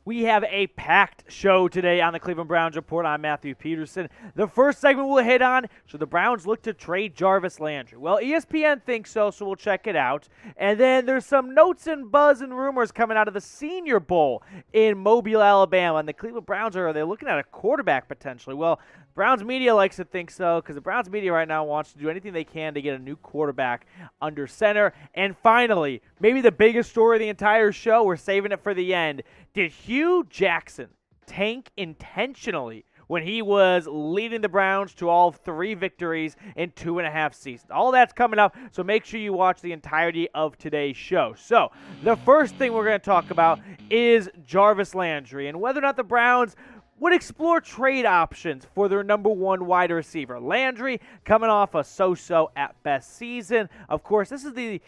We have a packed show today on the Cleveland Browns Report. I'm Matthew Peterson. The first segment we'll hit on, should the Browns look to trade Jarvis Landry? Well, ESPN thinks so we'll check it out. And then there's some notes and buzz and rumors coming out of the Senior Bowl in Mobile, Alabama. And the Cleveland Browns they're looking at a quarterback potentially. Well, Browns media likes to think so because the Browns media right now wants to do anything they can to get a new quarterback under center. And finally, maybe the biggest story of the entire show, we're saving it for the end. Did Hue Jackson tank intentionally when he was leading the Browns to all 3 victories in 2.5 seasons? All that's coming up, so make sure you watch the entirety of today's show. So, the first thing we're going to talk about is Jarvis Landry and whether or not the Browns would explore trade options for their number 1 wide receiver. Landry coming off a so-so at best season. Of course, this is the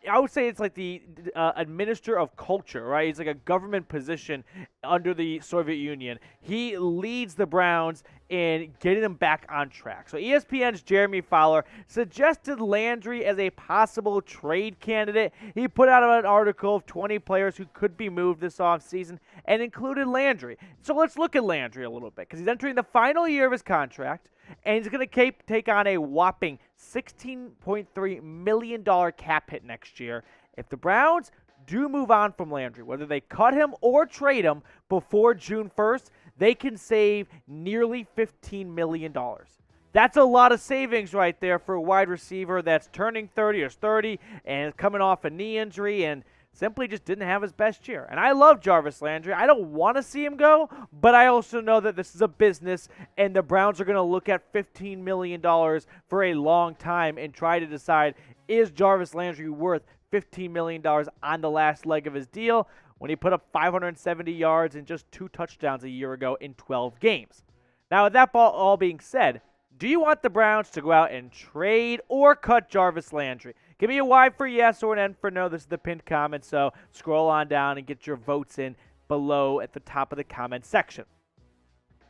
I would say it's like the administrator of culture, right? He's like a government position under the Soviet Union. He leads the Browns in getting them back on track. So ESPN's Jeremy Fowler suggested Landry as a possible trade candidate. He put out an article of 20 players who could be moved this offseason and included Landry. So let's look at Landry a little bit because he's entering the final year of his contract. And he's going to take on a whopping $16.3 million cap hit next year. If the Browns do move on from Landry, whether they cut him or trade him before June 1st, they can save nearly $15 million. That's a lot of savings right there for a wide receiver that's turning 30 or 30 and is coming off a knee injury and simply just didn't have his best year. And I love Jarvis Landry. I don't want to see him go, but I also know that this is a business, and the Browns are going to look at $15 million for a long time and try to decide, is Jarvis Landry worth $15 million on the last leg of his deal when he put up 570 yards and just 2 touchdowns a year ago in 12 games. Now, with that all being said, do you want the Browns to go out and trade or cut Jarvis Landry? Give me a Y for yes or an N for no. This is the pinned comment, so scroll on down and get your votes in below at the top of the comment section.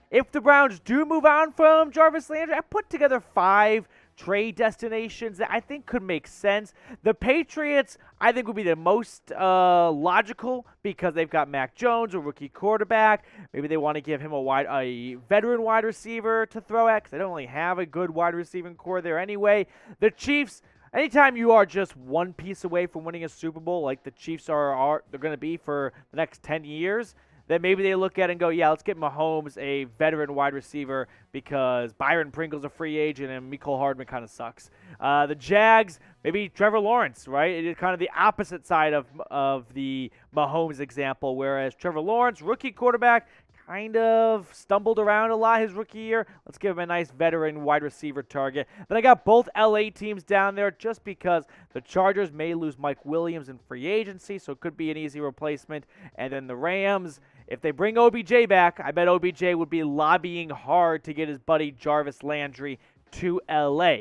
If the Browns do move on from Jarvis Landry, I put together 5 trade destinations that I think could make sense. The Patriots, I think, would be the most logical because they've got Mac Jones, a rookie quarterback. Maybe they want to give him a veteran wide receiver to throw at because they don't really have a good wide receiving core there anyway. The Chiefs, anytime you are just one piece away from winning a Super Bowl like the Chiefs they're going to be for the next 10 years, then maybe they look at it and go, yeah, let's get Mahomes a veteran wide receiver because Byron Pringle's a free agent and Mecole Hardman kind of sucks. The Jags, maybe Trevor Lawrence, right? It is kind of the opposite side of the Mahomes example, whereas Trevor Lawrence, rookie quarterback, kind of stumbled around a lot his rookie year. Let's give him a nice veteran wide receiver target. Then I got both LA teams down there just because the Chargers may lose Mike Williams in free agency, so it could be an easy replacement. And then the Rams, if they bring OBJ back, I bet OBJ would be lobbying hard to get his buddy Jarvis Landry to LA.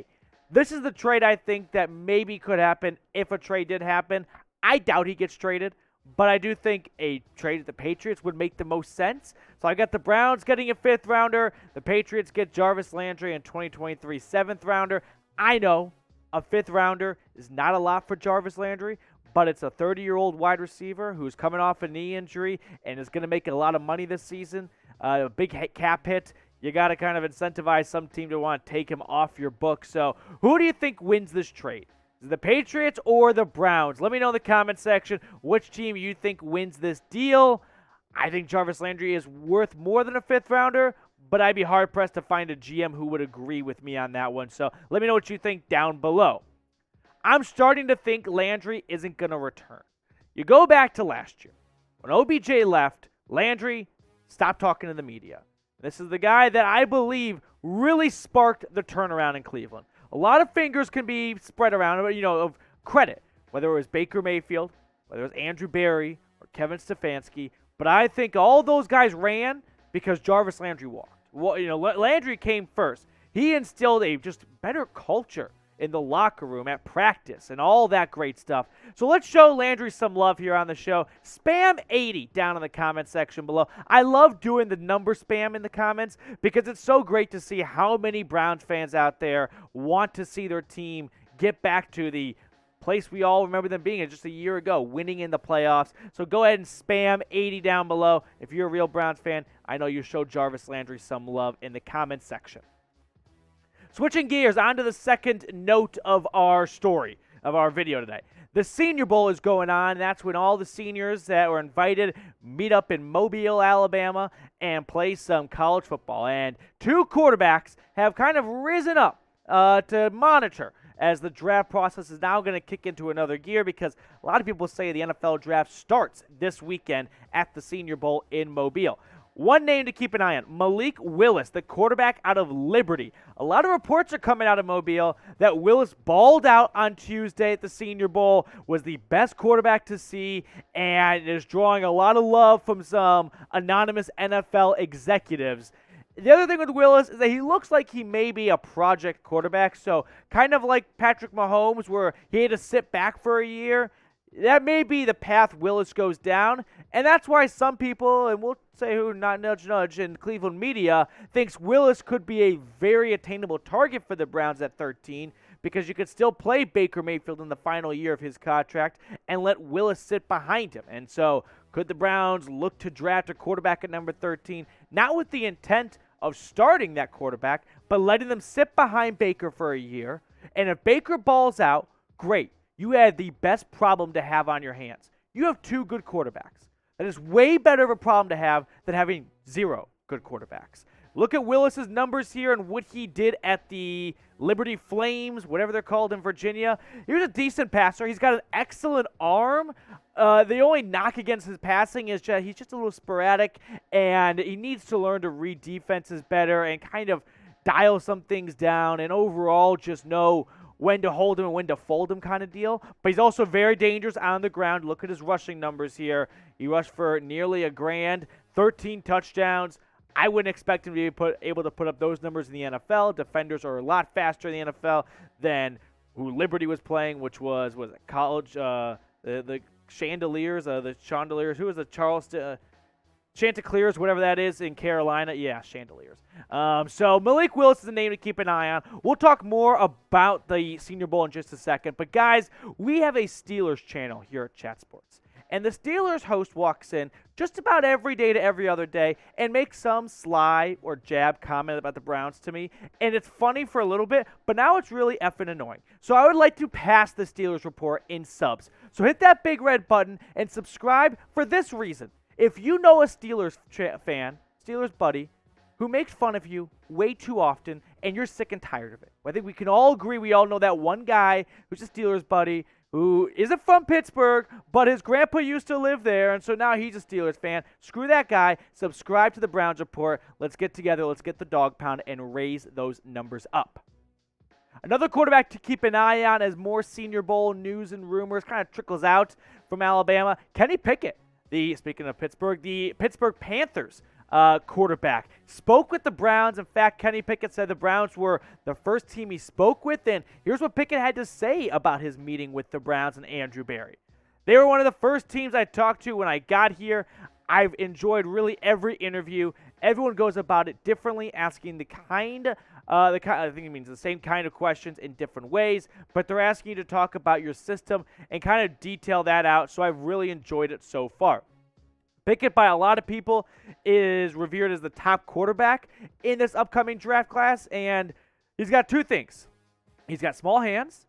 This is the trade I think that maybe could happen if a trade did happen. I doubt he gets traded, but I do think a trade at the Patriots would make the most sense. So I got the Browns getting a 5th rounder. The Patriots get Jarvis Landry in 2023 7th rounder. I know a 5th rounder is not a lot for Jarvis Landry, but it's a 30-year-old wide receiver who's coming off a knee injury and is going to make a lot of money this season. A big cap hit. You got to kind of incentivize some team to want to take him off your book. So who do you think wins this trade? The Patriots or the Browns? Let me know in the comment section which team you think wins this deal. I think Jarvis Landry is worth more than a 5th rounder, but I'd be hard-pressed to find a GM who would agree with me on that one. So let me know what you think down below. I'm starting to think Landry isn't going to return. You go back to last year. When OBJ left, Landry stopped talking to the media. This is the guy that I believe really sparked the turnaround in Cleveland. A lot of fingers can be spread around, of credit, whether it was Baker Mayfield, whether it was Andrew Berry, or Kevin Stefanski. But I think all those guys ran because Jarvis Landry walked. Well, Landry came first. He instilled a just better culture in the locker room, at practice, and all that great stuff. So let's show Landry some love here on the show. Spam 80 down in the comment section below. I love doing the number spam in the comments because it's so great to see how many Browns fans out there want to see their team get back to the place we all remember them being in just a year ago, winning in the playoffs. So go ahead and spam 80 down below. If you're a real Browns fan, I know you showed Jarvis Landry some love in the comments section. Switching gears, on to the second note of our story, of our video today. The Senior Bowl is going on. That's when all the seniors that were invited meet up in Mobile, Alabama, and play some college football. And two quarterbacks have kind of risen up to monitor as the draft process is now going to kick into another gear, because a lot of people say the NFL draft starts this weekend at the Senior Bowl in Mobile. One name to keep an eye on, Malik Willis, the quarterback out of Liberty. A lot of reports are coming out of Mobile that Willis balled out on Tuesday at the Senior Bowl, was the best quarterback to see, and is drawing a lot of love from some anonymous NFL executives. The other thing with Willis is that he looks like he may be a project quarterback, so kind of like Patrick Mahomes, where he had to sit back for a year. That may be the path Willis goes down, and that's why some people, and we'll say who, not nudge, in Cleveland media, thinks Willis could be a very attainable target for the Browns at 13, because you could still play Baker Mayfield in the final year of his contract and let Willis sit behind him. And so could the Browns look to draft a quarterback at number 13, not with the intent of starting that quarterback, but letting them sit behind Baker for a year, and if Baker balls out, great. You had the best problem to have on your hands. You have two good quarterbacks. That is way better of a problem to have than having zero good quarterbacks. Look at Willis's numbers here and what he did at the Liberty Flames, whatever they're called in Virginia. He was a decent passer. He's got an excellent arm. The only knock against his passing is he's just a little sporadic, and he needs to learn to read defenses better and kind of dial some things down, and overall just know when to hold him and when to fold him kind of deal. But he's also very dangerous on the ground. Look at his rushing numbers here. He rushed for nearly $1,000, 13 touchdowns. I wouldn't expect him to be able to put up those numbers in the NFL. Defenders are a lot faster in the NFL than who Liberty was playing, which was it college, the Chandeliers, who was the Charleston, Chanticleers, whatever that is, in Carolina. Yeah, Chandeliers. So Malik Willis is a name to keep an eye on. We'll talk more about the Senior Bowl in just a second. But, guys, we have a Steelers channel here at Chat Sports. And the Steelers host walks in just about every day to every other day and makes some sly or jab comment about the Browns to me. And it's funny for a little bit, but now it's really effing annoying. So I would like to pass the Steelers report in subs. So hit that big red button and subscribe for this reason. If you know a Steelers fan, Steelers buddy, who makes fun of you way too often and you're sick and tired of it, I think we can all agree we all know that one guy who's a Steelers buddy who isn't from Pittsburgh, but his grandpa used to live there, and so now he's a Steelers fan. Screw that guy. Subscribe to the Browns Report. Let's get together. Let's get the dog pound and raise those numbers up. Another quarterback to keep an eye on as more Senior Bowl news and rumors kind of trickles out from Alabama, Kenny Pickett. Speaking of Pittsburgh, the Pittsburgh Panthers quarterback spoke with the Browns. In fact, Kenny Pickett said the Browns were the first team he spoke with, and here's what Pickett had to say about his meeting with the Browns and Andrew Berry. They were one of the first teams I talked to when I got here. I've enjoyed really every interview. Everyone goes about it differently, asking I think it means the same kind of questions in different ways, but they're asking you to talk about your system and kind of detail that out, so I've really enjoyed it so far. Pickett, by a lot of people, is revered as the top quarterback in this upcoming draft class, and he's got two things. He's got small hands,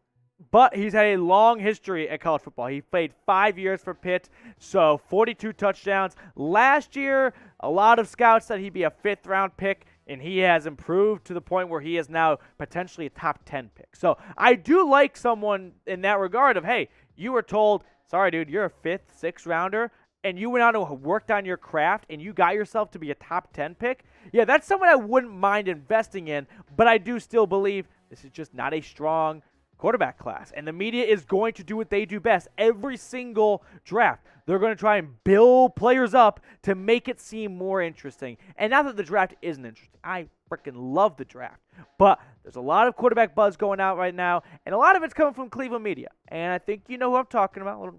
but he's had a long history at college football. He played 5 years for Pitt, so 42 touchdowns. Last year, a lot of scouts said he'd be a fifth-round pick, and he has improved to the point where he is now potentially a top 10 pick. So I do like someone in that regard of, hey, you were told, sorry, dude, you're a fifth, sixth rounder, and you went out and worked on your craft, and you got yourself to be a top 10 pick. Yeah, that's someone I wouldn't mind investing in, but I do still believe this is just not a strong quarterback class. And the media is going to do what they do best every single draft. They're going to try and build players up to make it seem more interesting. And not that the draft isn't interesting. I freaking love the draft. But there's a lot of quarterback buzz going out right now, and a lot of it's coming from Cleveland media. And I think you know who I'm talking about.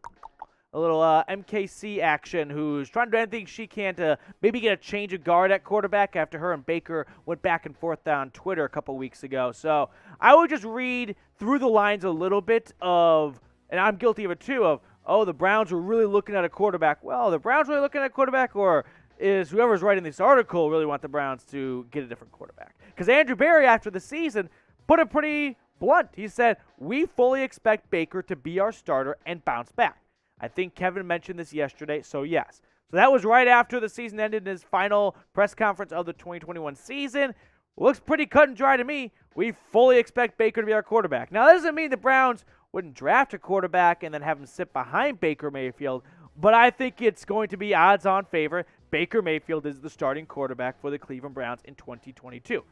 A little MKC action, who's trying to do anything she can to maybe get a change of guard at quarterback after her and Baker went back and forth on Twitter a couple weeks ago. So I would just read through the lines a little bit of and I'm guilty of it too, of, oh, the Browns were really looking at a quarterback. Well, the Browns really looking at a quarterback, or is whoever's writing this article really want the Browns to get a different quarterback? Because Andrew Berry, after the season, put it pretty blunt. He said, we fully expect Baker to be our starter and bounce back. I think Kevin mentioned this yesterday, so yes. So that was right after the season ended in his final press conference of the 2021 season. Looks pretty cut and dry to me. We fully expect Baker to be our quarterback. Now, that doesn't mean the Browns wouldn't draft a quarterback and then have him sit behind Baker Mayfield, but I think it's going to be odds-on favor. Baker Mayfield is the starting quarterback for the Cleveland Browns in 2022.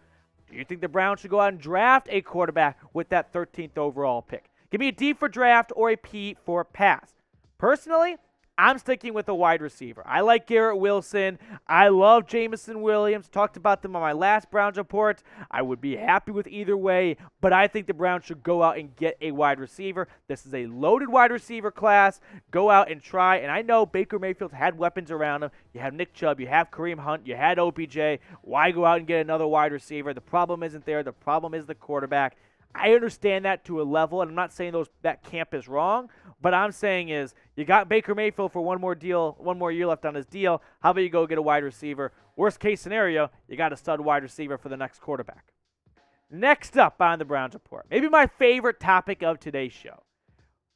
Do you think the Browns should go out and draft a quarterback with that 13th overall pick? Give me a D for draft or a P for pass. Personally, I'm sticking with a wide receiver. I like Garrett Wilson. I love Jameson Williams. Talked about them on my last Browns report. I would be happy with either way, but I think the Browns should go out and get a wide receiver. This is a loaded wide receiver class. Go out and try. And I know Baker Mayfield's had weapons around him. You have Nick Chubb. You have Kareem Hunt. You had OBJ. Why go out and get another wide receiver? The problem isn't there. The problem is the quarterback. I understand that to a level, and I'm not saying that camp is wrong, but I'm saying is you got Baker Mayfield for one more year left on his deal. How about you go get a wide receiver? Worst case scenario, you got a stud wide receiver for the next quarterback. Next up on the Browns Report, maybe my favorite topic of today's show.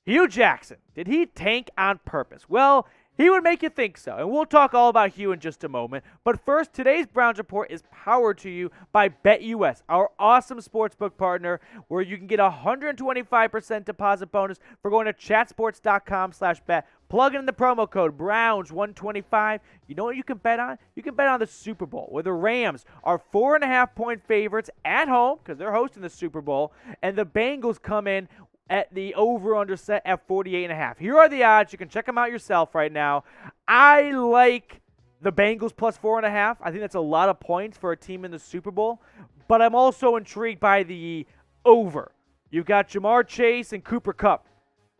Hue Jackson, did he tank on purpose? Well, he would make you think so, and we'll talk all about Hue in just a moment. But first, today's Browns Report is powered to you by BetUS, our awesome sportsbook partner, where you can get a 125% deposit bonus for going to chatsports.com/bet. Plug in the promo code Browns125. You know what you can bet on? You can bet on the Super Bowl, where the Rams are 4.5-point favorites at home, because they're hosting the Super Bowl, and the Bengals come in at the over-under set at 48.5. Here are the odds. You can check them out yourself right now. I like the Bengals plus 4.5. I think that's a lot of points for a team in the Super Bowl. But I'm also intrigued by the over. You've got Jamar Chase and Cooper Kupp.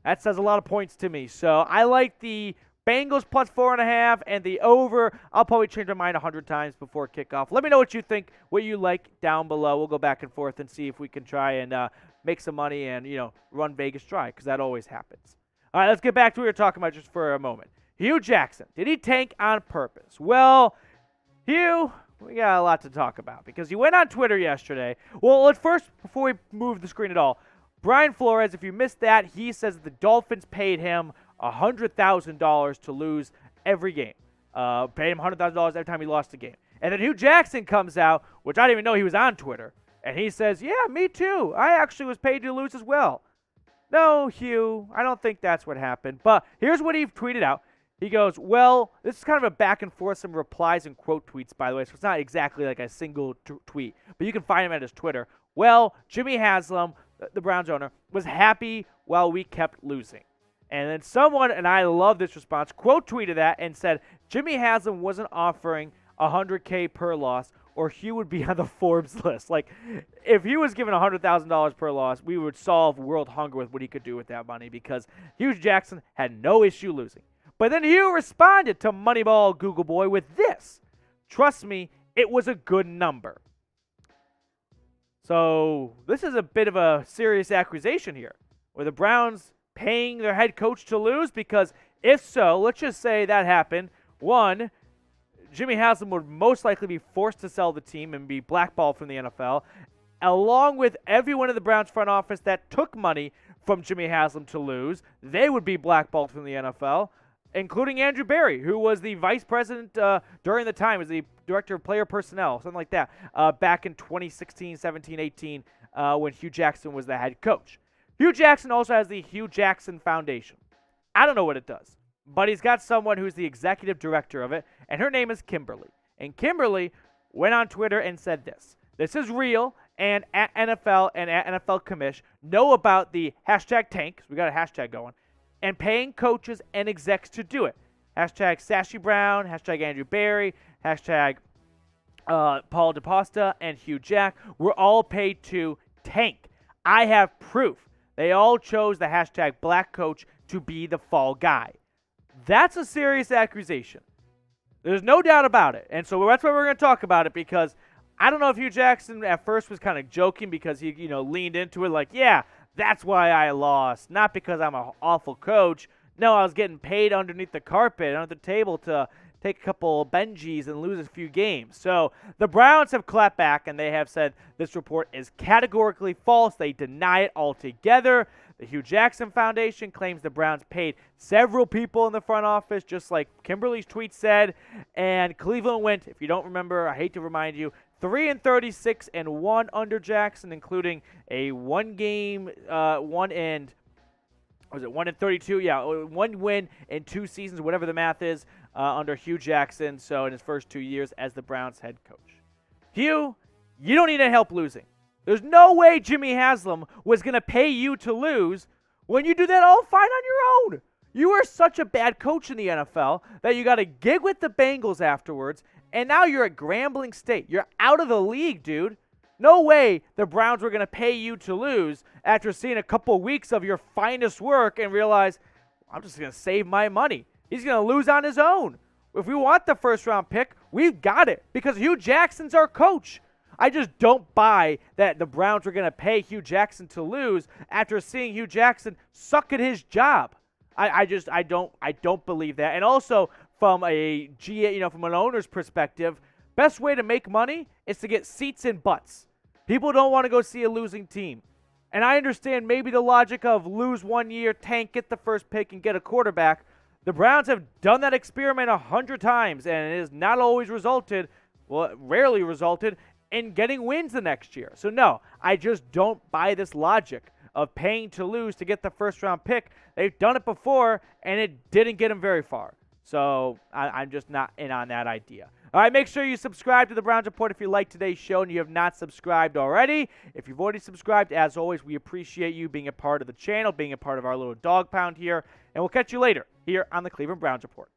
That says a lot of points to me. So I like the Bengals plus 4.5 and the over. I'll probably change my mind 100 times before kickoff. Let me know what you think, what you like down below. We'll go back and forth and see if we can try and make some money and, run Vegas dry, because that always happens. All right, let's get back to what we were talking about just for a moment. Hue Jackson, did he tank on purpose? Well, Hue, we got a lot to talk about because he went on Twitter yesterday. Well, let's first, before we move the screen at all, Brian Flores, if you missed that, he says the Dolphins paid him $100,000 to lose every game. Paid him $100,000 every time he lost a game. And then Hue Jackson comes out, which I didn't even know he was on Twitter, and he says, yeah, me too. I actually was paid to lose as well. No, Hue, I don't think that's what happened. But here's what he tweeted out. He goes, well, this is kind of a back and forth, some replies and quote tweets, by the way, so it's not exactly like a single tweet, but you can find him at his Twitter. Well, Jimmy Haslam, the Browns owner, was happy while we kept losing. And then someone, and I love this response, quote tweeted that and said, Jimmy Haslam wasn't offering $100K per loss, or Hue would be on the Forbes list. Like, if he was given $100,000 per loss, we would solve world hunger with what he could do with that money, because Hue Jackson had no issue losing. But then Hue responded to Moneyball Google Boy with this. Trust me, it was a good number. So this is a bit of a serious accusation here, where the Browns paying their head coach to lose, because if so, let's just say that happened. One, Jimmy Haslam would most likely be forced to sell the team and be blackballed from the NFL, along with everyone in the Browns front office that took money from Jimmy Haslam to lose. They would be blackballed from the NFL, including Andrew Berry, who was the vice president during the time, was the director of player personnel, something like that, back in 2016, 17, 18, when Hue Jackson was the head coach. Hue Jackson also has the Hue Jackson Foundation. I don't know what it does, but he's got someone who's the executive director of it, and her name is Kimberly. And Kimberly went on Twitter and said this. This is real, and at NFL and at NFL Commish know about the hashtag tank, because we got a hashtag going, and paying coaches and execs to do it. Hashtag Sashi Brown, hashtag Andrew Berry, hashtag Paul DePosta, and Hue Jack were all paid to tank. I have proof. They all chose the hashtag black coach to be the fall guy. That's a serious accusation. There's no doubt about it. And so that's why we're going to talk about it, because I don't know if Hue Jackson at first was kind of joking because he, leaned into it like, yeah, That's why I lost. Not because I'm an awful coach. No, I was getting paid underneath the carpet, under the table to take a couple Benjis and lose a few games. So the Browns have clapped back, and they have said this report is categorically false. They deny it altogether. The Hue Jackson Foundation claims the Browns paid several people in the front office, just like Kimberly's tweet said. And Cleveland went, if you don't remember, I hate to remind you, 3-36 and 1 under Jackson, including a 1-32? Yeah, 1 win in 2 seasons, whatever the math is, under Hue Jackson. So in his first 2 years as the Browns head coach. Hue, you don't need any help losing. There's no way Jimmy Haslam was going to pay you to lose when you do that all fine on your own. You are such a bad coach in the NFL that you got a gig with the Bengals afterwards, and now you're at Grambling State. You're out of the league, dude. No way the Browns were going to pay you to lose after seeing a couple weeks of your finest work and realize, I'm just going to save my money. He's going to lose on his own. If we want the first-round pick, we've got it because Hue Jackson's our coach. I just don't buy that the Browns were going to pay Hue Jackson to lose after seeing Hue Jackson suck at his job. I don't believe that. And also from a from an owner's perspective, best way to make money is to get seats in butts. People don't want to go see a losing team. And I understand maybe the logic of lose 1 year, tank, get the first pick, and get a quarterback. The Browns have done that experiment 100 times, and it has not always resulted, well, it rarely resulted, in getting wins the next year. So no, I just don't buy this logic of paying to lose to get the first-round pick. They've done it before, and it didn't get them very far. So I'm just not in on that idea. All right, make sure you subscribe to the Browns Report if you like today's show and you have not subscribed already. If you've already subscribed, as always, we appreciate you being a part of the channel, being a part of our little dog pound here. And we'll catch you later here on the Cleveland Browns Report.